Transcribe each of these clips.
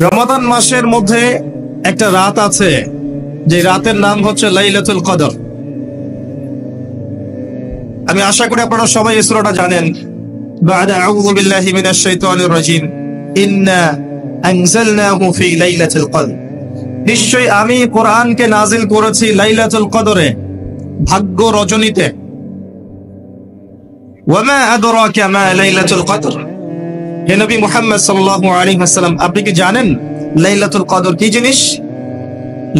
রমাদান মাসের মধ্যে একটা রাত আছে, যে রাতের নাম হচ্ছে লাইলাতুল কদর। আমি আশা করি আপনারা সবাই এই সূরাটা জানেন। বা'দা আউযু বিল্লাহি মিনাশ শাইতানির রাজিম, ইন্না আনজালনাহু ফি লাইলাতুল কদর। নিশ্চয়ই আমি কোরআনকে নাজিল করেছি লাইলাতুল কদরে, ভাগ্য রজনীতে। ওয়া মা আদরাকা মা লাইলাতুল কদর। হে নবী মুহাম্মদ সাল্লাল্লাহু আলাইহি ওয়াসাল্লাম, আপনি কি জানেন লাইলাতুল কদর কি জিনিস?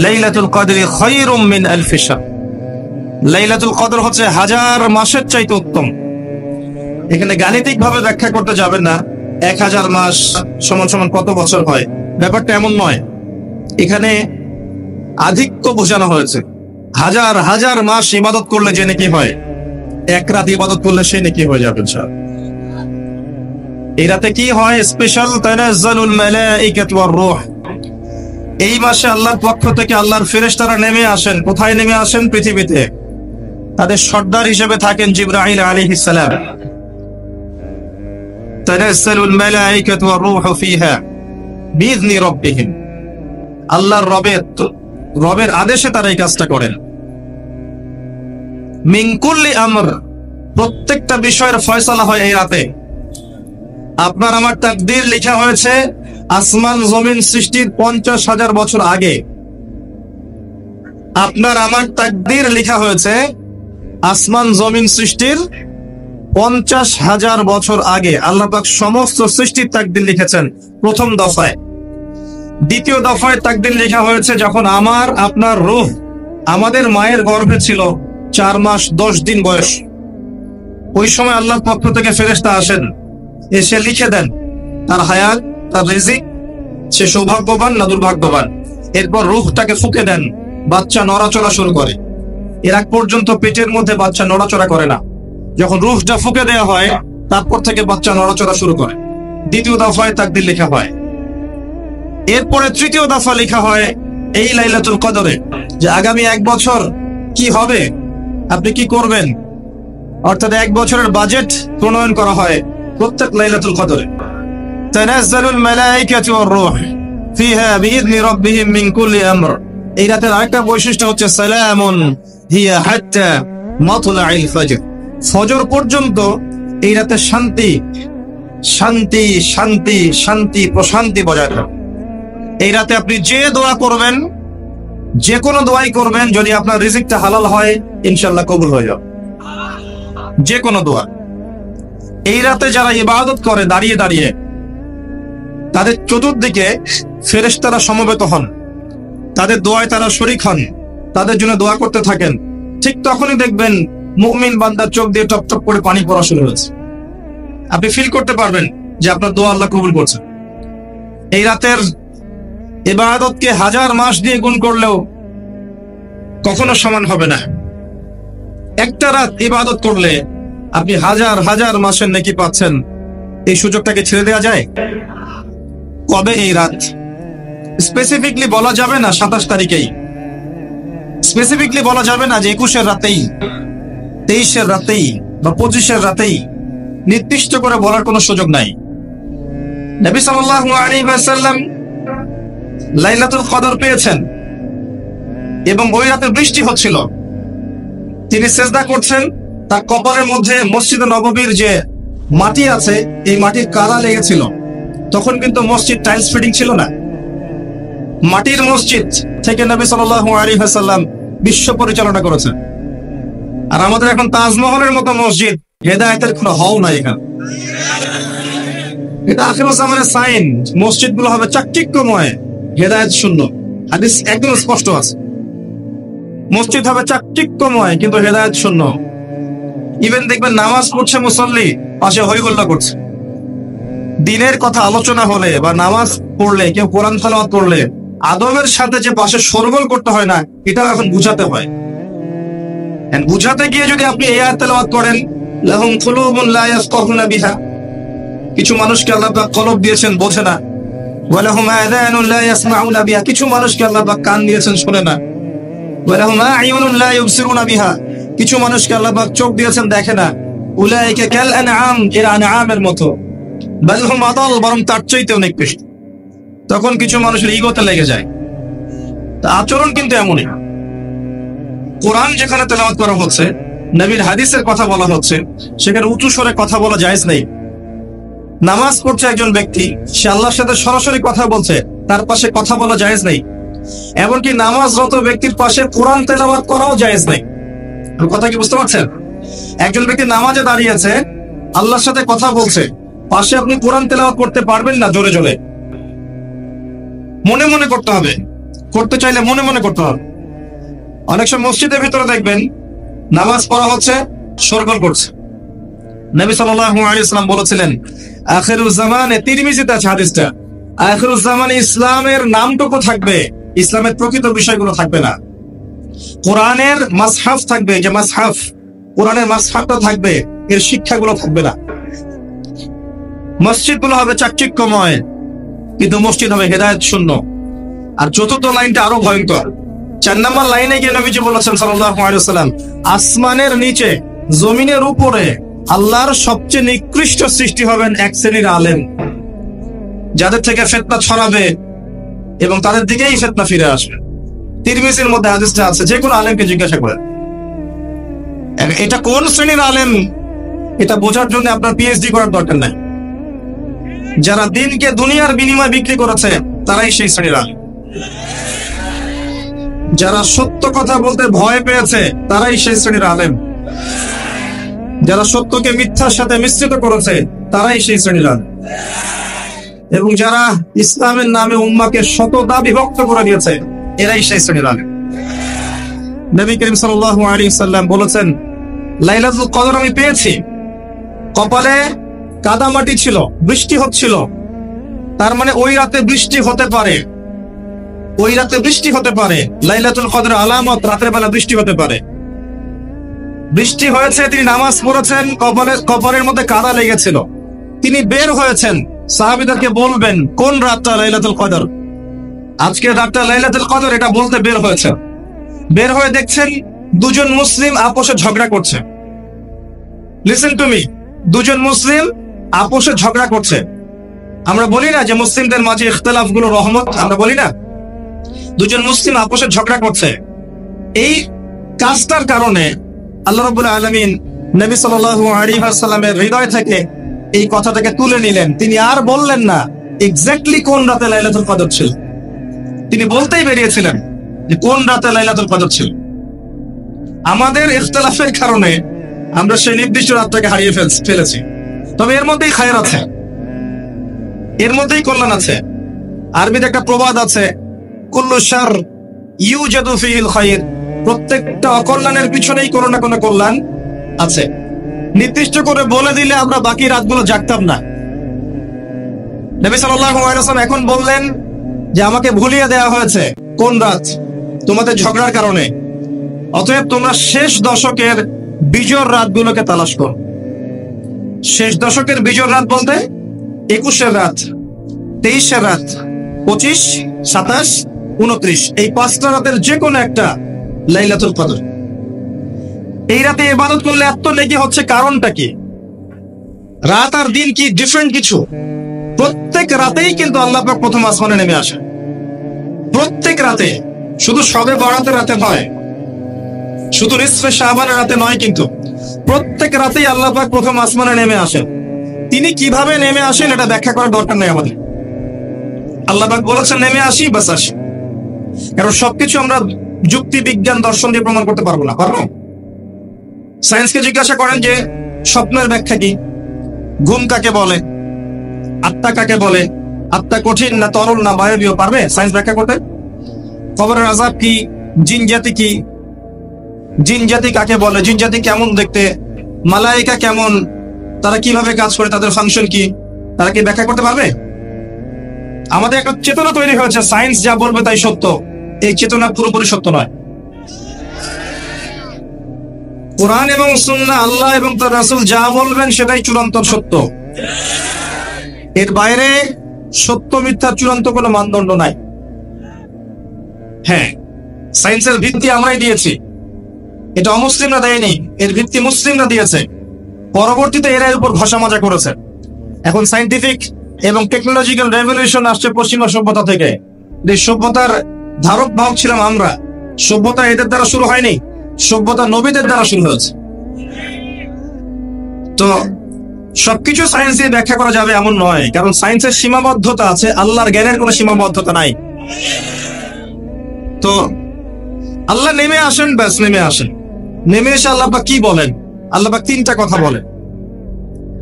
লাইলাতুল কদরি খায়রুম মিন আলফি শাহর। লাইলাতুল কদর হচ্ছে হাজার মাসের চাইতে উত্তম। এখানে গাণিতিক ভাবে ব্যাখ্যা করতে যাবেন না 1000 মাস সমান সমান কত বছর হয়, ব্যাপারটা এমন নয়। এখানে আধিক্য বোঝানো হয়েছে। হাজার হাজার মাস ইবাদত করলে যে নেকি হয়, এক রাত ইবাদত করলে সে নেকি হয়ে যাবে। এই রাতে কি হয়? স্পেশাল তানাজ্জালুল মালাইকাতু ওয়ার রূহ। এই মাসে আল্লাহর পক্ষ থেকে আল্লাহর ফেরেশতারা নেমে আসেন। কোথায় নেমে আসেন? পৃথিবীতে। তাদের সর্দার হিসেবে থাকেন জিবরাইল আলাইহিস সালাম। তানাজ্জালুল মালাইকাতু ওয়ার রূহু ফিহা বিইذনি রাব্বিহিম। আল্লাহর রবের আদেশে তারা এই কাজটা করেন। মিন কুল্লি আমর, প্রত্যেকটা বিষয়ের ফয়সালা হয় এই রাতে। আপনার আমার তাকদীর লেখা হয়েছে আসমান জমিন সৃষ্টির 50,000 বছর আগে। আপনার আমার তাকদীর লেখা হয়েছে আসমান জমিন সৃষ্টির 50,000 বছর আগে। আল্লাহ পাক সমস্ত সৃষ্টির তাকদীর লিখেছেন প্রথম দফায়। দ্বিতীয় দফায় তাকদীর লেখা হয়েছে যখন আমার আপনার রূহ আমাদের মায়ের গর্ভে ছিল 4 মাস 10 দিন বয়স। ওই সময় আল্লাহর পক্ষ থেকে ফেরেশতা আসেন, এসে লিখে দেন তার হায়াত, তার রিজিক, সে সৌভাগ্যবান না দুর্ভাগ্যবান। এরপর রূহটাকে ফুঁকে দেন, বাচ্চা নড়াচড়া শুরু করে। এর আগ পর্যন্ত পেটের মধ্যে বাচ্চা নড়াচড়া করে না। যখন রূহটা ফুঁকে দেওয়া হয়, তারপর থেকে বাচ্চা নড়াচড়া শুরু করে। দ্বিতীয় দফায় তাকদীর লেখা হয়। এরপরে তৃতীয় দফা লেখা হয় এই লাইলাতুল কদরে, যে আগামী 1 বছর কি হবে, আপনি কি করবেন। অর্থাৎ 1 বছরের বাজেট প্রণয়ন করা হয় প্রত্যেক লাইলাতুল কদরে। তানাজ্জালুল মালাইকাতু ওয়ার রূহ ফিহা বিইذনি রাব্বিহিম মিন কুল্লি আমর। এই রাতের আরেকটা বৈশিষ্ট্য হচ্ছে সালামুন হিয়া হাত্তা মাতলাইল ফজর। ফজর পর্যন্ত এই রাতে শান্তি শান্তি শান্তি শান্তি প্রশান্তি বজায় থাকে। এই রাতে আপনি যে দোয়া করবেন, যে কোনো দোয়াই করবেন, যদি আপনার রিজিকটা হালাল হয় ইনশাআল্লাহ কবুল হয়ে যাবে। যে কোনো দোয়া। এই রাতে যারা ইবাদত করে দাঁড়িয়ে দাঁড়িয়ে, তাদের চতুর্দিকে ফেরেশতারা সমবেত হন, তাদের দোয়ায় তারা শরীক হন, তাদের জন্য দোয়া করতে থাকেন। ঠিক তখনই দেখবেন মুমিন বান্দার চোখ দিয়ে টপ টপ করে পানি পড়া শুরু হয়েছে। আপনি ফিল করতে পারবেন যে আপনার দোয়া আল্লাহ কবুল করছে। এই রাতের ইবাদতকে 1000 মাস দিয়ে গুণ করলেও কখনো সমান হবে না। একটা রাত ইবাদত করলে আপনি হাজার হাজার মাসের নেকি পাচ্ছেন। এই সুযোগটাকে ছেড়ে দেওয়া যায়? কবে এই রাত স্পেসিফিকলি বলা যাবে না 27 তারিখেই, স্পেসিফিকলি বলা যাবে না যে 21-এর রাতেই, 23-এর রাতেই বা 25-এর রাতেই। নির্দিষ্ট করে বলার কোনো সুযোগ নাই। নবী সাল্লাল্লাহু আলাইহি ওয়াসাল্লাম লাইলাতুল কদর পেয়েছেন এবং ওই রাতে বৃষ্টি হচ্ছিল। তিনি সিজদা করছেন, তার কপালের মধ্যে মসজিদে নববীর যে মাটি আছে, এই মাটির কাদা লেগেছিল। তখন কিন্তু মসজিদ টাইলস ফিটিং ছিল না। মাটির মসজিদ থেকে নবী সাল্লাল্লাহু আলাইহি ওয়াসাল্লাম বিশ্ব পরিচালনা করেছেন। আর আমাদের এখন তাজমহলের মতো মসজিদ, হেদায়েতের কোনো হও নাই এখানে। এটা আখিরুল জামানের সাইন। মসজিদগুলো হবে চাকচিক্যময়, হেদায়েত শূন্য। হাদিস একদম স্পষ্ট আছে, মসজিদ হবে চাকচিক্যময় কিন্তু হেদায়েত শূন্য। ইভেন দেখবেন নামাজ পড়ছে মুসল্লি, পাশে হইহুল্লাহ করছে। দিনের কথা আলোচনা হলে বা নামাজ পড়লে, কেউ কোরআন তেলাওয়াত করলে আদবের সাথে যে পাশে শোরগোল করতে হয় না, এটাও এখন বুঝাতে হয়। বুঝাতে গিয়ে যদি আপনি এই আয়াত তেলাওয়াত করেন, লাহুম কুলুবুন লা ইয়াফকাহুনা বিহা, কিছু মানুষকে আল্লাহ পাক কলব দিয়েছেন, বোঝে না। ওয়া লাহুম আযানুন লা ইয়াসমাউনা বিহা, কিছু মানুষকে আল্লাহ পাক কান দিয়েছেন, শোনে না। ওয়া লাহুম আ'য়ুনুন লা ইউবসিরুনা বিহা, কিছু মানুষকে আল্লাহ পাক চোখ দিয়েছেন, দেখে না। উলাইকা কাল আনআম, এরা আনআমের মতো। বাল হুম আদাল, বরং তার চাইতে অনেক বেশি। তখন কিছু মানুষের ইগোতে লেগে যায়। তা আচরণ কিন্তু এমনই। কোরআন যেখানে তেলাওয়াত করা হচ্ছে, নবীর হাদিসের কথা বলা হচ্ছে, সেখানে উঁচু স্বরে কথা বলা জায়েজ নেই। নামাজ পড়ছে একজন ব্যক্তি, সে আল্লাহর সাথে সরাসরি কথা বলছে, তার পাশে কথা বলা জায়েজ নেই। এমনকি নামাজরত ব্যক্তির পাশে কোরআন তেলাওয়াত করাও জায়েজ নেই। কথা কি বুঝতে পারছেন? একজন ব্যক্তি নামাজে দাঁড়িয়েছে, আল্লাহর সাথে কথা বলছে, পাশে আপনি কোরআন তেলাওয়াত করতে পারবেন না জোরে জোরে। মনে মনে করতে হবে, করতে চাইলে মনে মনে করতে হবে। অনেক সময় মসজিদের ভিতরে দেখবেন নামাজ পড়া হচ্ছে, শোরগোল করছে। নবী সাল্লাল্লাহু আলাইহি ওয়াসাল্লাম বলেছিলেন, আখিরুজ জামানে, তিরমিজিতে আছে হাদিসটা, আখিরুজ জামানে ইসলামের নামটুকু থাকবে, ইসলামের প্রকৃত বিষয়গুলো থাকবে না। কোরআনের মাসহাফ থাকবে, যে মাসহাফ, কোরআনের মাসহাফটা থাকবে, এর শিক্ষাগুলো থাকবে না। মসজিদগুলো হবে চাকচিক্যময়, কিন্তু মসজিদ হবে হেদায়েত শূন্য। আর চতুর্থ লাইনটা আরো ভয়ঙ্কর। 4 নম্বর লাইনে গিয়ে নবীজি বলেছেন সাল্লাল্লাহু আলাইহি ওয়াসাল্লাম, আসমানের নিচে জমিনের উপরে আল্লাহর সবচেয়ে নিকৃষ্ট সৃষ্টি হবেন এক শ্রেণীর আলেম, যাদের থেকে ফিতনা ছড়াবে এবং তাদের দিকেই ফিতনা ফিরে আসবে। তিরমিজির মধ্যে হাদিসটা আছে, যে কোনো আলেমকে জিজ্ঞাসা করেন এটা কোন শ্রেণীর আলেম, এটা বোঝার জন্য আপনার পিএইচডি করার দরকার নাই। যারা দিনকে দুনিয়ার বিনিময়ে বিক্রি করেছে, তারাই সেই শ্রেণীর আলেম। যারা সত্য কথা বলতে ভয় পেয়েছে, তারাই সেই শ্রেণীর আলেম। যারা সত্যকে মিথ্যার সাথে মিশ্রিত করেছে, তারাই সেই শ্রেণীর আলেম। এবং যারা ইসলামের নামে উম্মাহকে শতদা বিভক্ত করে দিয়েছে, এরাই সেই শ্রেণীর আলেম। নবী করিম সাল্লাল্লাহু আলাইহি ওয়াসাল্লাম বলেছেন, লাইলাতুল কদর আমি পেয়েছি, কপালে কাদামাটি ছিল, বৃষ্টি হচ্ছিল, তার মানে ওই রাতে বৃষ্টি হতে পারে, ওই রাতে বৃষ্টি হতে পারে। লাইলাতুল কদর আলামত, রাতের বেলা বৃষ্টি হতে পারে। বৃষ্টি হয়েছে, তিনি নামাজ পড়েছেন, কপালের মধ্যে কাদা লেগেছিল, তিনি বের হয়েছেন, সাহাবীদেরকে বলবেন কোন রাতটা লাইলাতুল কদর, আজকের রাতটা লাইলাতুল কদর, এটা বলতে বের হয়েছে। বের হয়ে দেখছেন দুজন মুসলিম আপোষে ঝগড়া করছে। লিসেন টু মি, দুজন মুসলিম আপোষে ঝগড়া করছে। আমরা বলি না যে মুসলিমদের মাঝে ইখতিলাফ গুলো রহমত, আমরা বলি না? দুজন মুসলিম আপোষে ঝগড়া করছে। এই কাজটার কারণে আল্লাহ রাব্বুল আলামিন নবী সাল্লাল্লাহু আলাইহি ওয়াসাল্লামের হৃদয় থেকে এই কথাটাকে তুলে নিলেন। তিনি আর বললেন না এক্স্যাক্টলি কোন রাতে লাইলাতুল কদর ছিল, তিনি বলতেই বেরিয়েছিলেন যে কোন রাতে লাইলাতুল কদর ছিল। আমাদের ইখতিলাফের কারণে আমরা সেই নির্দিষ্ট রাতটাকে হারিয়ে ফেলেছি। তবে এর মধ্যেই খায়ের আছে, এর মধ্যেই কল্যাণ আছে। আরবিতে একটা প্রবাদ আছে, কুল্লু শার ইউজাদু ফিহিল খায়র, প্রত্যেকটা অকল্যাণের পিছনেই কোনো না কোনো কল্যাণ আছে। নির্দিষ্ট করে বলে দিলে আমরা বাকি রাতগুলো জাগতাম না। নবী সাল্লাল্লাহু আলাইহি ওয়াসাল্লাম এখন বললেন যে আমাকে ভুলিয়ে দেওয়া হয়েছে কোন রাত, তোমাদের ঝগড়ার কারণে। অতএব তোমরা শেষ দশকের বিজোড় রাতগুলোকে তালাশ করো। শেষ দশকের বিজোড় রাত বলতে 21 রাত, 23 রাত, 25, 27, 29, এই 5টা রাতের যে কোনো একটা লাইলাতুল কদর। এই রাতে ইবাদত করলে এত নেকি হচ্ছে, কারণটা কি? রাত আর দিন কি ডিফারেন্ট কিছু? প্রত্যেক রাতেই কিন্তু আল্লাহ পাক প্রথম আসমানে নেমে আসে, প্রত্যেক রাতে, শুধু শবে বরাতের রাতে নয়, শুধু নিসফে শাবানের রাতে নয়, কিন্তু প্রত্যেক রাতেই আল্লাহ পাক প্রথম আসমানে নেমে আসেন। তিনি কিভাবে নেমে আসেন এটা ব্যাখ্যা করার দরকার নেই আমাদের। আল্লাহ পাক বলেছেন নেমে আসি, বাস আসি। কারণ সবকিছু আমরা যুক্তি, বিজ্ঞান, দর্শন দিয়ে প্রমাণ করতে পারবো না, পারবো? সায়েন্সকে জিজ্ঞাসা করেন যে স্বপ্নের ব্যাখ্যা কি, ঘুম কাকে বলে, আত্মা কাকে বলে, আত্মা কঠিন না তরল না বায়বীয়, পারবে সায়েন্স ব্যাখ্যা করতে? কবরের আযাব কি, জিন জাতি কি, জিন জাতি কাকে বলে, জিন জাতি কেমন দেখতে, মালায়েকা কেমন, তারা কিভাবে কাজ করে, তাদের ফাংশন কি, তারা কি ব্যাখ্যা করতে পারবে? আমাদের একটা চেতনা তৈরি হয়েছে, সায়েন্স যা বলবে তাই সত্য। এই চেতনা পুরোপুরি সত্য নয়। কোরআন এবং সুন্নাহ, আল্লাহ এবং তার রাসূল যা বলবেন সেটাই চূড়ান্ত সত্য। এর বাইরে সত্য মিথ্যার চূড়ান্ত কোনো মানদণ্ড নাই। হ্যাঁ, সায়েন্সের ভিত্তি আমরাই দিয়েছি, এটা অমুসলিমরা দেয়নি, এর ভিত্তি মুসলিমরা দিয়েছে। পরবর্তীতে এরা এর উপর ঘষা মাজা করেছে। এখন সায়েন্টিফিক এবং টেকনোলজিক্যাল রেভলিউশন আসছে পশ্চিমা সভ্যতা থেকে। এই সভ্যতার ধারক বাহক ছিলাম আমরা। সভ্যতা এদের দ্বারা শুরু হয়নি, সভ্যতা নবীদের দ্বারা শুরু হয়েছে। তো সবকিছু সায়েন্স দিয়ে ব্যাখ্যা করা যাবে এমন নয়, কারণ সায়েন্সের সীমাবদ্ধতা আছে, আল্লাহর জ্ঞানের কোনো সীমাবদ্ধতা নাই। তো আল্লাহ নেমে আসেন, ব্যাস নেমে আসেন। নেমে এসে আল্লাহ পাক কি বলেন? আল্লাহ পাক তিনটা কথা বলেন।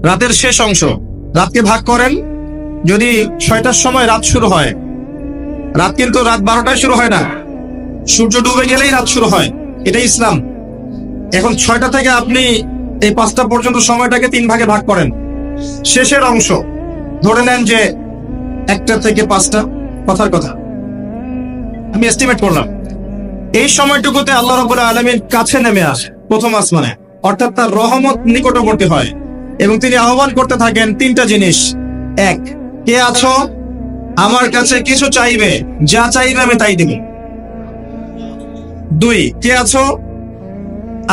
রাতের শেষ অংশ, রাতকে ভাগ করেন। যদি 6টার সময় রাত শুরু হয়, রাত কিন্তু রাত 12টায় শুরু হয় না, সূর্য ডুবে গেলেই রাত শুরু হয়, এটাই ইসলাম। এখন 6টা থেকে আপনি এই 5টা পর্যন্ত সময়টাকে 3 ভাগে ভাগ করেন। শেষের অংশ ধরে নেন যে 1টা থেকে 5টা, কথার কথা আমি এস্টিমেট করলাম। এই সময়টুকুতে আল্লাহ রাব্বুল আলামিন কাছে নেমে আসে প্রথম আসমানে, অর্থাৎ তার রহমত নিকটবর্তী হয় এবং তিনি আহ্বান করতে থাকেন 3টা জিনিস। 1, কে আছো? আমার কাছে কিছু চাইবে, যা চাইবে আমি তাই দিব। 2, কে আছো?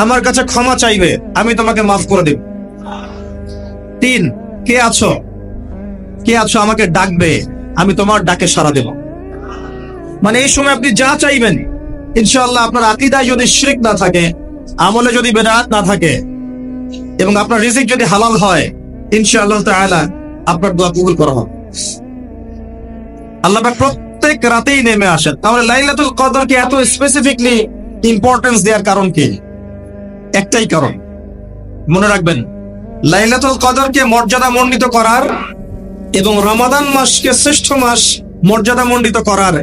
আমার কাছে ক্ষমা চাইবে, আমি তোমাকে মাফ করে দেব। 3, কে আছো? কে আছো আমাকে ডাকবে, আমি তোমার ডাকে সাড়া দেব। মানে এই সময় আপনি যা চাইবেন ইনশাআল্লাহ, আপনার আকীদায় যদি শিরক না থাকে, আমলে যদি বিদআত না থাকে এবং আপনার রিজিক যদি হালাল হয়, ইনশাআল্লাহ তাআলা আপনার দোয়া কবুল করা হবে। আল্লাহ পাক প্রত্যেক রাতেই নেমে আসেন। তাহলে লাইলাতুল কদরকে এত স্পেসিফিকলি ইম্পর্টেন্স দেওয়ার কারণ কি? একটাই কারণ, মনে রাখবেন, লাইলাতুল কদরকে মর্যাদা মণ্ডিত করার এবং রমাদান মাসকে শ্রেষ্ঠ মাস মর্যাদা মণ্ডিত করার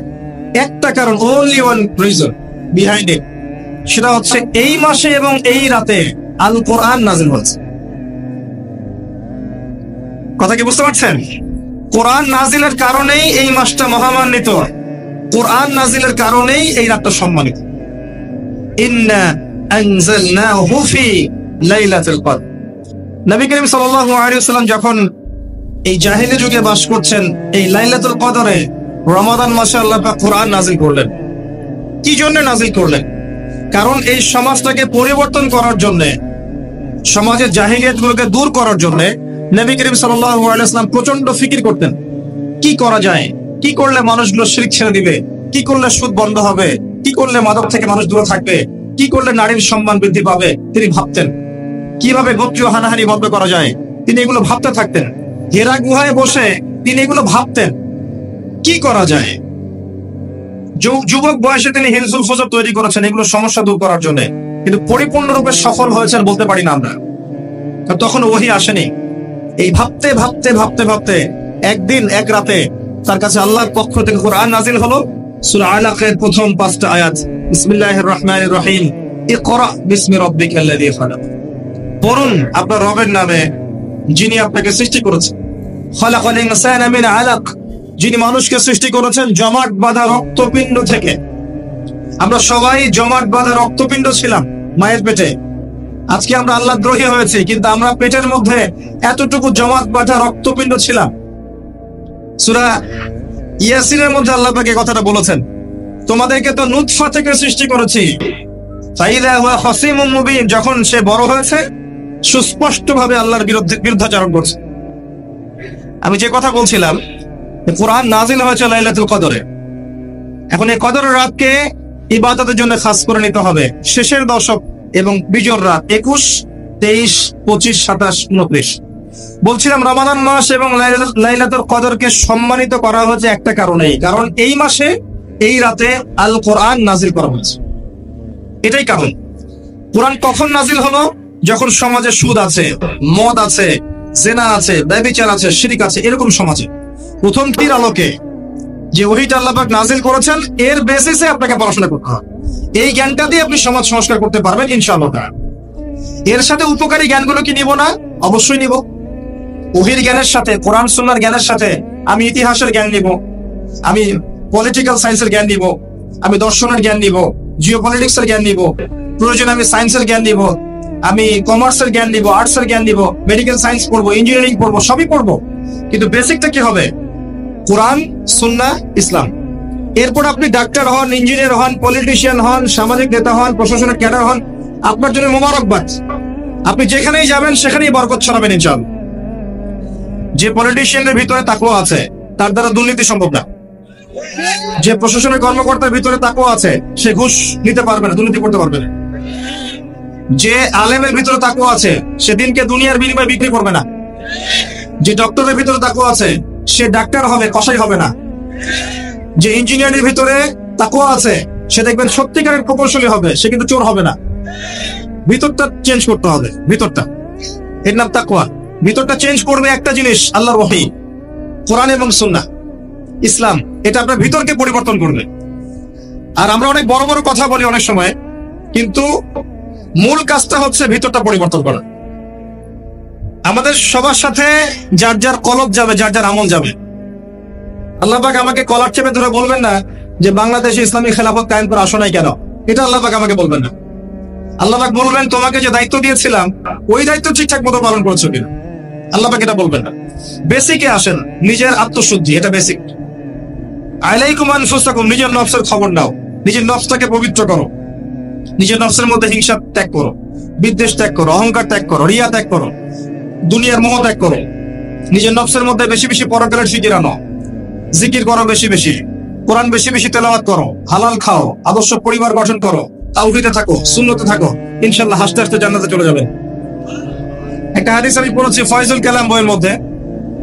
একটা কারণ, only one reason behind it, সেটা হচ্ছে এই মাসে এবং এই রাতে আল কোরআন নাযিল হয়েছে। কথা কি বুঝতে পারছেন? কোরআন নাযিলের কারণেই এই মাসটা মহামান্বিত, কোরআন নাযিলের কারণেই এই রাতটা সম্মানিত। ইন্না আনজালনাহু ফি লাইলাতুল কদর। নবী করিম সাল্লাল্লাহু আলাইহি ওয়াসাল্লাম যখন এই জাহেলি যুগে বাস করছেন, এই লাইলাতুল কদরে রমাদান মাসে আল্লাহ পাক কোরআন নাযিল করলেন। কি জন্য নাযিল করলেন? কারণ এই সমাজটাকে পরিবর্তন করার জন্য, সমাজের জাহিলিয়াত গুলোকে দূর করার জন্য নবী করিম সাল্লাল্লাহু আলাইহি ওয়াসাল্লাম প্রচন্ড ফিকির করতেন। কি করা যায়, কি করলে মানুষগুলো শিরক ছেড়ে দিবে, কি করলে সুদ বন্ধ হবে, কি করলে মাদক থেকে মানুষ দূরে থাকবে, কি করলে নারীর সম্মান বৃদ্ধি পাবে। তিনি ভাবতেন কিভাবে গোত্রীয় হানাহানি বন্ধ করা যায়, তিনি এগুলো ভাবতে থাকতেন। হেরা গুহায় বসে তিনি এগুলো ভাবতেন কি করা যায়। যুবক বয়সে তিনি হিলসুল ফজর তৈরি করেছেন এগুলো সমস্যা দূর করার জন্য, কিন্তু পরিপূর্ণরূপে সফল হয়েছেন বলতে পারি না আমরা, তখন ওহী আসেনি। এই ভাবতে ভাবতে ভাবতে ভাবতে একদিন এক রাতে তার কাছে আল্লাহর পক্ষ থেকে কোরআন নাযিল হলো। সূরা আলাকের প্রথম 5টা আয়াত, বিসমিল্লাহির রহমানির রহিম, ইকরা বিসমি রাব্বিকাল্লাযী খালাক। পড়ুন আপনার রবের নামে যিনি আপনাকে সৃষ্টি করেছেন। খালাকাল ইনসানা মিন আলাক, যিনি মানুষকে সৃষ্টি করেছেন জমাট বাঁধা রক্তপিণ্ড থেকে। আমরা সবাই জমাট বাঁধা রক্তপিণ্ড ছিলাম মায়ের পেটে। আজকে আমরা আল্লাহ দ্রোহী হয়েছি, কিন্তু আমরা পেটের মধ্যে এতটুকু জমাট বাঁধা রক্তপিণ্ড ছিলাম। সূরা ইয়াসিনের মধ্যে আল্লাহ পাক এই কথাটা বলেছেন, তোমাদেরকে তো নুতফা থেকে সৃষ্টি করেছি, ফাইযা হুয়া খাসীমুম মুবিন, যখন সে বড় হয়েছে সুস্পষ্টভাবে আল্লাহর বিরুদ্ধাচরণ করছে। আমি যে কথা বলছিলাম, কোরআন নাযিল হয়েছে লাইলাতুল কদরে। এখন এই কদরের রাতকে ইবাদতের জন্য খাস করে নিতে হবে। শেষের দশক এবং বিজোড় রাত 21, 23, 25, 27, 29। বলছিলাম রমাদান মাস এবং লাইলাতুল কদরকে সম্মানিত করা হয়েছে একটা কারণেই, কারণ এই মাসে এই রাতে আল কোরআন নাযিল করা হয়েছে। এটাই কারণ। কোরআন কখন নাযিল হলো? যখন সমাজে সুদ আছে, মদ আছে, জেনা আছে, ব্যভিচার আছে, শিরক আছে, এরকম সমাজে প্রথম তীর আলোকে যে ওহীটা আল্লাহ পাক নাযিল করেছেন এর বেসিসে আপনাকে পড়াশোনা করতে হবে। এই জ্ঞানটা দিয়ে আপনি সমাজ সংস্কার করতে পারবেন ইনশাআল্লাহ। এর সাথে উপকারী জ্ঞানগুলো কি নিব না? অবশ্যই নিব। ওহীর জ্ঞানের সাথে, কোরআন সুন্নাহর জ্ঞানের সাথে আমি ইতিহাসের জ্ঞান নিব, আমি পলিটিক্যাল সায়েন্সের জ্ঞান নিব, আমি দর্শনের জ্ঞান নিব, জিওপলিটিক্সের জ্ঞান নিব, প্রয়োজনে আমি সায়েন্সের জ্ঞান নিব, আমি কমার্সের জ্ঞান নিব, আর্টসের জ্ঞান নিব, মেডিকেল সায়েন্স পড়বো, ইঞ্জিনিয়ারিং পড়বো, সবই পড়বো, কিন্তু বেসিকটা কি হবে? কোরআন, সুন্নাহ, ইসলাম। এরপর আপনি ডাক্তার হন, ইঞ্জিনিয়ার হন, পলিটিশিয়ান হন, সামাজিক নেতা হন, প্রশাসনের ক্যাডার হন, আপনার জন্য মোবারকবাদ। আপনি যেখানেই যাবেন সেখানেই বরকত ছড়াবেন ইনশাআল্লাহ। যে পলিটিশিয়ানের ভিতরে তাকওয়া আছে তার দ্বারা দুর্নীতি সম্ভব না। যে প্রশাসনের কর্মকর্তার ভিতরে তাকওয়া আছে সে ঘুষ নিতে পারবে না, দুর্নীতি করতে পারবে না। যে আলেমের ভিতরে তাকওয়া আছে সে দিনকে দুনিয়ার বিনিময়ে বিক্রি করবে না। যে ডক্টরের ভিতরে তাকওয়া আছে সে ডাক্তার হবে, কসাই হবে না। যে ইঞ্জিনিয়ারের ভিতরে তাকওয়া আছে সে দেখবেন সত্যিকারের প্রকৌশলী হবে, সে কিন্তু চোর হবে না। ভিতরটা চেঞ্জ করতে হবে, ভিতরটা, এর নাম তাকওয়া। ভিতরটা চেঞ্জ করবে একটা জিনিস, আল্লাহর ওহী, কোরআন এবং সুন্নাহ, ইসলাম। এটা আপনার ভিতরকে পরিবর্তন করবে। আর আমরা অনেক বড় বড় কথা বলি অনেক সময়, কিন্তু মূল কাজটা হচ্ছে ভিতরটা পরিবর্তন করা। আমাদের সবার সাথে যার যার কলব যাবে, যার যার আমল যাবে। আল্লাহ পাক আমাকে কলার চেপে ধরে বলবেন না যে বাংলাদেশে ইসলামী খেলাফত কায়েম করে আসো নাই কেন, এটা আল্লাহ পাক আমাকে বলবেন না। আল্লাহ পাক বলবেন তোমাকে যে দায়িত্ব দিয়েছিলাম ওই দায়িত্ব ঠিকঠাক মতো পালন করছো কিনা, আল্লাহ পাক এটা বলবেন না। বেসিকে আসেন, নিজের আত্মশুদ্ধি, এটা বেসিক। আলাইকুম আনফুসাকুম, নিজের নফসের খবর নাও, নিজের নফসটাকে পবিত্র করো, নিজের নফসের মধ্যে হিংসা ত্যাগ করো, বিদ্বেষ ত্যাগ করো, অহংকার ত্যাগ করো, রিয়া ত্যাগ করো, দুনিয়ার মোহ ত্যাগ করো। নিজের নফসের মধ্যে বেশি বেশি পরকালের ফিকির আনো, জিকির করো বেশি বেশি, কোরআন বেশি বেশি তেলাওয়াত করো, হালাল খাও, আদর্শ পরিবার গঠন করো, তাওহীদে থাকো, সুন্নতে থাকো, ইনশাআল্লাহ হাসতে হাসতে জান্নাতে চলে যাবে। একটা হাদিস আমি পড়েছি ফয়জুল কালাম বইয়ের মধ্যে,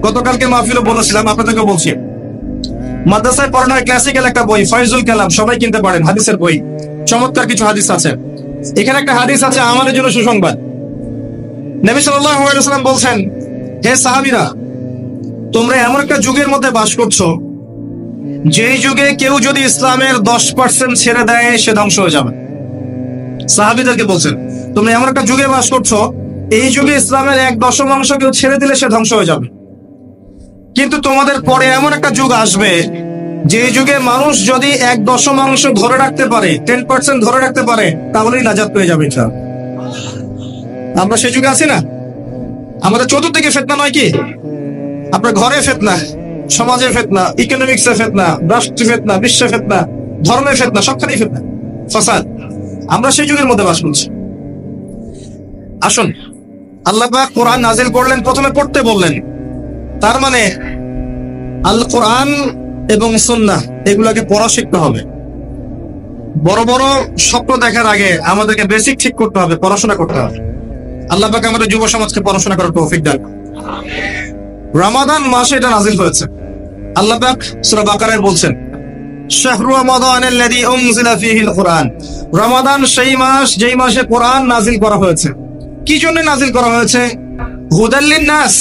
গতকালকে মাহফিলে বলেছিলাম, আপনাদেরকে বলছি। মাদ্রাসায় পড়ানো হয় ক্লাসিক্যাল একটা বই, ফয়জুল কালাম, সবাই কিনতে পারেন, হাদিসের বই। চমৎকার কিছু হাদিস আছে। এখানে একটা হাদিস আছে আমাদের জন্য সুসংবাদ। নবী সাল্লাল্লাহু আলাইহি ওয়াসাল্লাম বলছেন, হে সাহাবীরা, তোমরা এমন একটা যুগের মধ্যে বাস করছো যেই যুগে কেউ যদি ইসলামের 10% ছেড়ে দেয় সে ধ্বংস হয়ে যাবে। সাহাবীদেরকে বলছেন তোমরা এমন একটা যুগে বাস করছো, এই যুগে ইসলামের 1/10 কেউ ছেড়ে দিলে সে ধ্বংস হয়ে যাবে। কিন্তু তোমাদের পরে এমন একটা যুগ আসবে যে যুগে মানুষ যদি 1/10 ধরে রাখতে পারে, 10% ধরে রাখতে পারে, তাহলেই নাজাত পেয়ে যাবে ইনশাআল্লাহ। আমরা সেই যুগে আছি না? আমাদের চতুর্দিকে ফিতনা নয় কি? আপনার ঘরে ফিতনা, সমাজে ফিতনা, ইকোনমিক্সে ফিতনা, রাষ্ট্রীয় ফিতনা, বিশ্ব ফিতনা, ধর্মের ফিতনা, সবখানেই ফিতনা, ফাসাদ। আমরা সেই যুগের মধ্যে বাস করছি। আসুন, আল্লাহ পাক কোরআন নাজিল করলেন, প্রথমে পড়তে বললেন। তার মানে আল কোরআন এবং সুন্নাহ এগুলোকে পড়া শিখতে হবে। বড় বড় স্বপ্ন দেখার আগে আমাদেরকে বেসিক ঠিক করতে হবে, পড়াশোনা করতে হবে। আল্লাহ পাক আমাদের যুব সমাজকে পড়াশোনা করার তৌফিক দান। রমাদান মাসে এটা নাজিল হয়েছে। আল্লাহ পাক সূরা বাকারায় বলছেন, শাহরু রমাদানাল্লাযী উনজিলা ফীহিল কুরআন। রমাদান সেই মাস যেই মাসে কোরআন নাজিল করা হয়েছে। কি জন্য নাজিল করা হয়েছে? হুদাল লিন-নাস,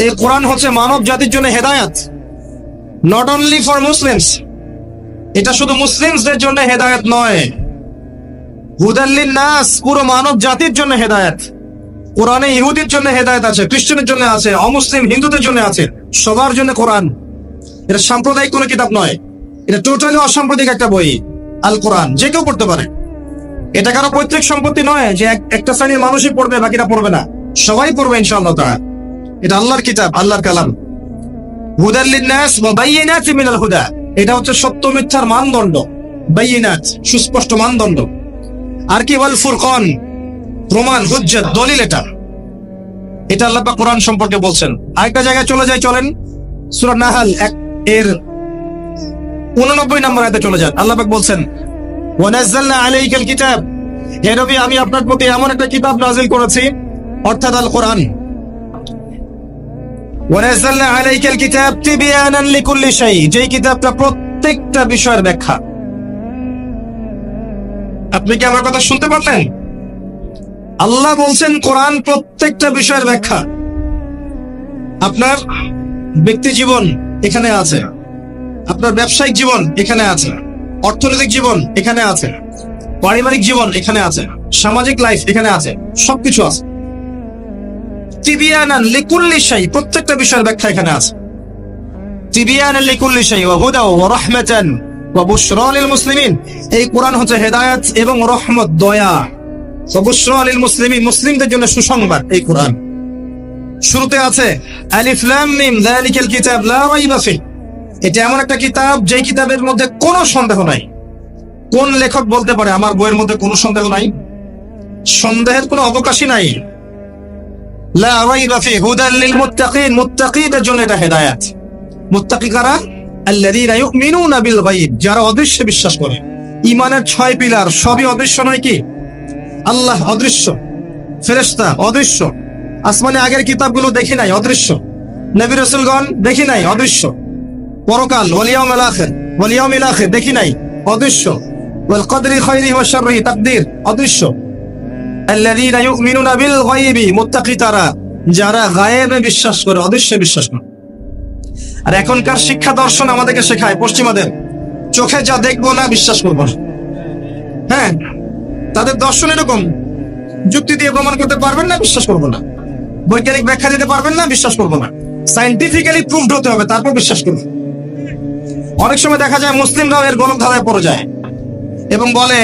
এই কোরআন হচ্ছে মানব জাতির জন্য হেদায়েত, নট অনলি ফর মুসলিমস। এটা শুধু মুসলিমসদের জন্য হেদায়েত নয়, হুদাল লিন-নাস, পুরো মানব জাতির জন্য হেদায়েত। কোরআনে ইহুদির জন্য হেদায়েত আছে, খ্রিস্টানের জন্য আছে, অমুসলিম হিন্দুদের জন্য আছে, সবার জন্য কোরআন। এটা সাম্প্রদায়িক কোনো কিতাব নয়, এটা টোটালি অসাম্প্রদায়িক একটা বই। আল কোরআন যে কেউ পড়তে পারে। এটা কারো পৈতৃক সম্পত্তি নয় যে একটা শ্রেণীর মানুষই পড়বে বাকিরা পড়বে না, সবাই পড়বে ইনশাআল্লাহ তাআলা। এটা আল্লাহর কিতাব, আল্লাহর কালাম। হুদাল লিন-নাস ওয়া বাইয়িনাতিন মিনাল হুদা, এটা হচ্ছে সত্য মিথ্যার মানদণ্ড, বাইয়িনাত সুস্পষ্ট মানদণ্ড। আর কি ওয়াল ফুরকান, প্রমাণ, হুজ্জত, দলিল। এটা আল্লাহ পাক কোরআন সম্পর্কে বলছেন। আরেকটা জায়গায় চলে যাই, চলেন সূরা নাহল এর 89 নম্বর আয়াতে চলে যান। আল্লাহ পাক বলছেন, ওয়া নাযালনা আলাইকাল কিতাব, হে নবী আমি আপনার প্রতি এমন একটা কিতাব নাযিল করেছি, অর্থাৎ আল কোরআন। ওয়া নাযালনা আলাইকাল কিতাব তিবয়ানান লিকুল্লি শাই, যেই কিতাবটা প্রত্যেকটা বিষয়ের ব্যাখ্যা। আপনি কি আমার কথা শুনতে পারলেন? আল্লাহ বলছেন কোরআন প্রত্যেকটা বিষয়ের ব্যাখ্যা। আপনার ব্যক্তি জীবন এখানে আছে, আপনার ব্যবসায়িক জীবন এখানে আছে, অর্থনৈতিক জীবন এখানে আছে, পারিবারিক জীবন এখানে আছে, সামাজিক লাইফ এখানে আছে, সবকিছু আছে। তিবিয়ানান লিকুল্লি শাই, প্রত্যেকটা বিষয়ের ব্যাখ্যা এখানে আছে। তিবিয়ানান লিকুল্লি শাই ওয়া হুদা ওয়া রাহমাতান ওয়া বুশরা লিল মুসলিমিন, এই কোরআন হচ্ছে হেদায়েত এবং রহমত, দয়া। ওয়া বুশরা লিল মুসলিমিন, মুসলিমদের জন্য সুসংবাদ এই কোরআন। শুরুতে আছে আলিফ লাম মিম যালিকাল কিতাব লা রাইবা ফিহ, এটা এমন একটা কিতাব যেই কিতাবের মধ্যে কোনো সন্দেহ নাই। কোন লেখক বলতে পারে আমার বইয়ের মধ্যে কোনো সন্দেহ নাই? সন্দেহের কোনো অবকাশই নাই। লা রাইবা ফি হুদাল লিল মুত্তাকিন, মুত্তাকিদের জন্য এটা হেদায়েত। মুত্তাকি কারা? আল্লাযীনা ইউমিনুনা বিল গায়ব, যারা অদৃশ্যে বিশ্বাস করে। ঈমানের 6 পিলার সবই অদৃশ্য নয় কি? আল্লাহ অদৃশ্য, ফেরেশতা অদৃশ্য, আসমানে আগের কিতাবগুলো দেখি নাই, অদৃশ্য, নবী রাসূলগণ দেখি নাই, অদৃশ্য, পরকাল ওয়াল ইয়াউমিল আখির, ওয়াল ইয়াউমিল আখির দেখি নাই, অদৃশ্য, ওয়াল কদরি খাইরিহি ওয়া শাররিহি, তাকদীর অদৃশ্য। আল্লাযীনা ইউমিনুনা বিল গায়বি, মুত্তাকি তারা যারা গায়েবে বিশ্বাস করে, অদৃশ্যে বিশ্বাস করে। আর এখনকার শিক্ষা দর্শন আমাদেরকে শেখায় পশ্চিমাদের, চোখে যা দেখবো না বিশ্বাস করবো না। হ্যাঁ, তাদের দর্শন এরকম, যুক্তি দিয়ে প্রমাণ করতে পারবেন না, বিশ্বাস করবো না। বৈজ্ঞানিক ব্যাখ্যা দিতে পারবেন না, বিশ্বাস করবো না। সায়েন্টিফিক্যালি প্রুভড হতে হবে, তারপর বিশ্বাস করবো। অনেক সময় দেখা যায় মুসলিমরাও এর গলদ ধাঁধায় পড়ে যায় এবং বলে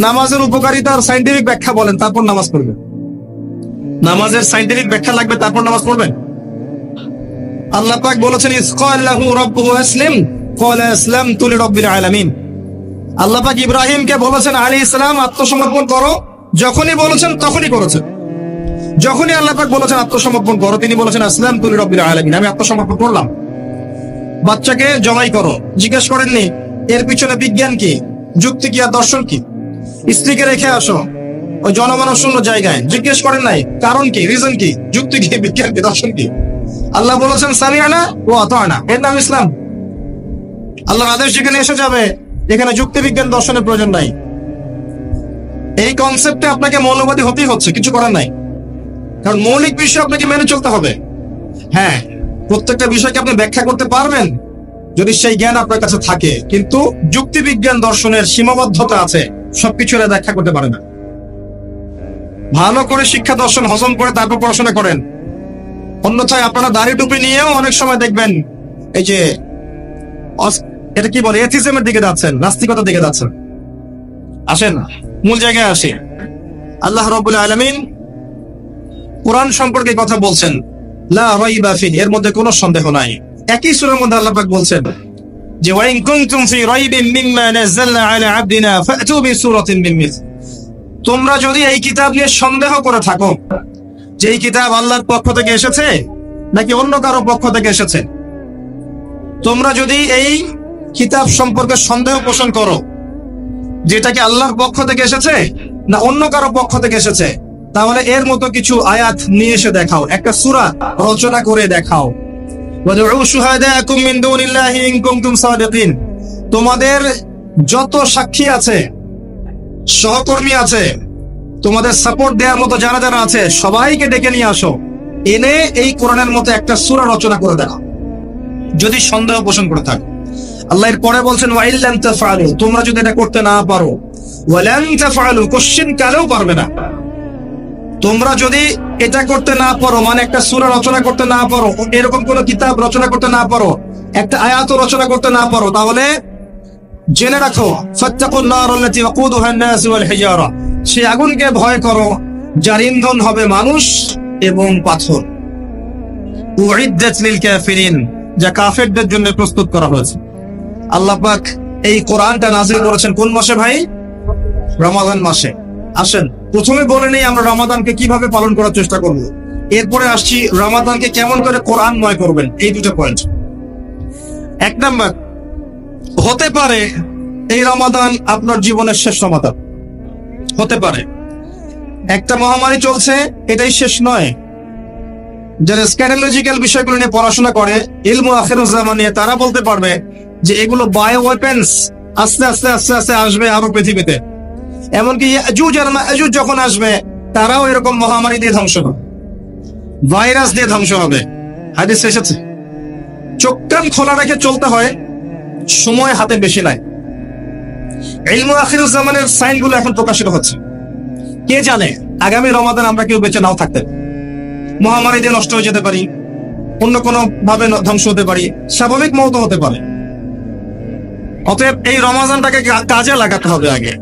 নামাজের উপকারিতার সায়েন্টিফিক ব্যাখ্যা বলেন, তারপর নামাজ পড়বেন। নামাজের সায়েন্টিফিক ব্যাখ্যা লাগবে, তারপর নামাজ পড়বেন। আল্লাহ পাক বলেছেন ইসকাল্লাহু রাব্বুহু আসলিম ক্বালা আসলামতু লিরাব্বিল আলামিন। আল্লাহ পাক ইব্রাহিমকে বলেছেন আলাইহিস সালাম আত্মসমর্পণ করো, যখনই বলেছেন তখনই করেছেন। যখনই আল্লাহ পাক বলেছেন আত্মসমর্পণ করো, তিনি বলেছেন আসলামতু লিরাব্বিল আলামিন, আমি আত্মসমর্পণ করলাম। বাচ্চাকে জবাই করো, জিজ্ঞেস করেননি এর পিছনে বিজ্ঞান কি, যুক্তি কি আর দর্শন কি। স্ত্রীকে রেখে আসো ওই জনমানব শূন্য জায়গায়, জিজ্ঞেস করেন নাই কারণ কি, রিজন কি, যুক্তি কি, বিজ্ঞান কি, দর্শন কি। আল্লাহ বলেছেন সামিআনা ওয়া আতানা, এর নাম ইসলাম। আল্লাহর আদেশ যেখানে এসে যাবে, এখানে যুক্তি বিজ্ঞান দর্শনের প্রয়োজন নাই। এই কনসেপ্টে আপনাকে মৌলবাদী হতেই হচ্ছে, কিছু করার নাই। কারণ মৌলিক বিষয় আপনাকে মেনে চলতে হবে। হ্যাঁ, প্রত্যেকটা বিষয়কে আপনি ব্যাখ্যা করতে পারবেন যদি সেই জ্ঞান আপনার কাছে থাকে, কিন্তু যুক্তি বিজ্ঞান দর্শনের সীমাবদ্ধতা আছে, সবকিছু এরা ব্যাখ্যা করতে পারে না। ভালো করে শিক্ষা দর্শন হজম করে তারপর পড়াশোনা করেন। অন্যথায় আপনারা দাড়ি টুপি নিয়েও অনেক সময় দেখবেন এই যে এটা কি বলে, এথিজমের দিকে যাচ্ছেন, নাস্তিকতার দিকে যাচ্ছেন। আসেন মূল জায়গায় আসি। আল্লাহ রাব্বুল আলামিন কোরআন সম্পর্কে কথা বলছেন, লা রাইবা ফিহি, এর মধ্যে কোনো সন্দেহ নাই। একই সূরার মধ্যে আল্লাহ পাক বলছেন যে ওয়া ইন কুনতুম ফি রাইবিন মিম্মা নাযালনা আলা আবদিনা ফাতু বিসূরাতিন মিন মিথল, তোমরা যদি এই কিতাব নিয়ে সন্দেহ করে থাকো যে এই কিতাব আল্লাহর পক্ষ থেকে এসেছে নাকি অন্য কারো পক্ষ থেকে এসেছে, তোমরা যদি এই কিতাব সম্পর্কে সন্দেহ পোষণ করো যেটা কি আল্লাহর পক্ষ থেকে এসেছে না অন্য কারো পক্ষ থেকে এসেছে, তাহলে এর মতো কিছু আয়াত নিয়ে এসে দেখাও, একটা সূরা রচনা করে দেখাও। ওয়াদউ শুহাদাকুম মিন দুনিল্লাহি ইন কুনতুম সাদিকিন, তোমাদের যত সাক্ষী আছে, সহকর্মী আছে, তোমাদের সাপোর্ট দেওয়ার মতো যারা যারা আছে, সবাইকে ডেকে নিয়ে আসো, এনে এই কোরআনের মতো একটা সূরা রচনা করে দেখাও যদি সন্দেহ পোষণ করে থাকো। আল্লাহ এর পরে বলছেন ওয়া ইল্লাম তাফআলু, তোমরা যদি এটা করতে না পারো, ওয়ালান তাফআলু, কোশ্চেন কালেও পারবে না। তোমরা যদি এটা করতে না পারো, মানে একটা সূরা রচনা করতে না পারো, এরকম কোন কিতাব রচনা করতে না পারো, একটা আয়াত রচনা করতে না পারো, তাহলে জেনে রাখো ফাত্তাকুন নার আল্লাতী ওয়াকুদুহা আন-নাস ওয়াল হিজারা, সেই আগুনকে ভয় করো যার ইন্ধন হবে মানুষ এবং পাথর। উইদ্দাত লিল কাফিরিন, যা কাফেরদের জন্য প্রস্তুত করা হয়েছে। আল্লাহ পাক এই কোরআনটা নাযিল করেছেন কোন মাসে ভাই? রমাদান মাসে। আসেন প্রথমে বলে নেই আমরা রমাদানকে কিভাবে পালন করার চেষ্টা করব, এরপরে আসছি রমাদানকে কেমন করে কোরআনময় করবেন। এই দুটো পয়েন্ট। এক নাম্বার, হতে পারে এই রমাদান আপনার জীবনের শেষ রমাদান, হতে পারে। একটা মহামারী চলছে, এটাই শেষ নয়। যারা স্ক্যানোলজিক্যাল বিষয়গুলো নিয়ে পড়াশোনা করে, ইলমু আখিরুজ্জামান নিয়ে, তারা বলতে পারবে যে এগুলো বায়ো ওয়েপেন্স আস্তে আস্তে আস্তে আস্তে আসবে আরো পৃথিবীতে। এমনকি ইয়াজুজ আর মাজুজ যখন আসবে, তারাও এরকম মহামারী দিয়ে ধ্বংস হবে, ভাইরাস দিয়ে ধ্বংস হবে। হাদিস এসেছে। চোখ কান খোলা রেখে চলতে হয়, সময় হাতে বেশি নাই। ইলমু আখিরুজ্জামানের সাইনগুলো এখন প্রকাশিত হচ্ছে। কে জানে আগামী রমাদান আমরা কেউ বেঁচে নাও থাকতে, মহামারী দিয়ে নষ্ট হয়ে যেতে পারি, অন্য কোনো ভাবে ধ্বংস হতে পারি, স্বাভাবিক মওত হতে পারে। অতএব এই রমাদানটাকে কাজে লাগাতে হবে। আগে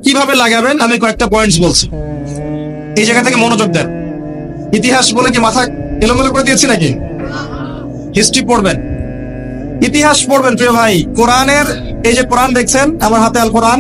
কিভাবে লাগাবেন আমি কয়েকটা পয়েন্টস বলছি, এই জায়গা থেকে মনোযোগ দেন। ইতিহাস বলে কি মাথা এলোমেলো করে দিয়েছি নাকি? হিস্ট্রি পড়বেন, ইতিহাস পড়বেন প্রিয় ভাই। কোরআনের এই যে কোরআন দেখছেন আমার হাতে, আল কোরআন,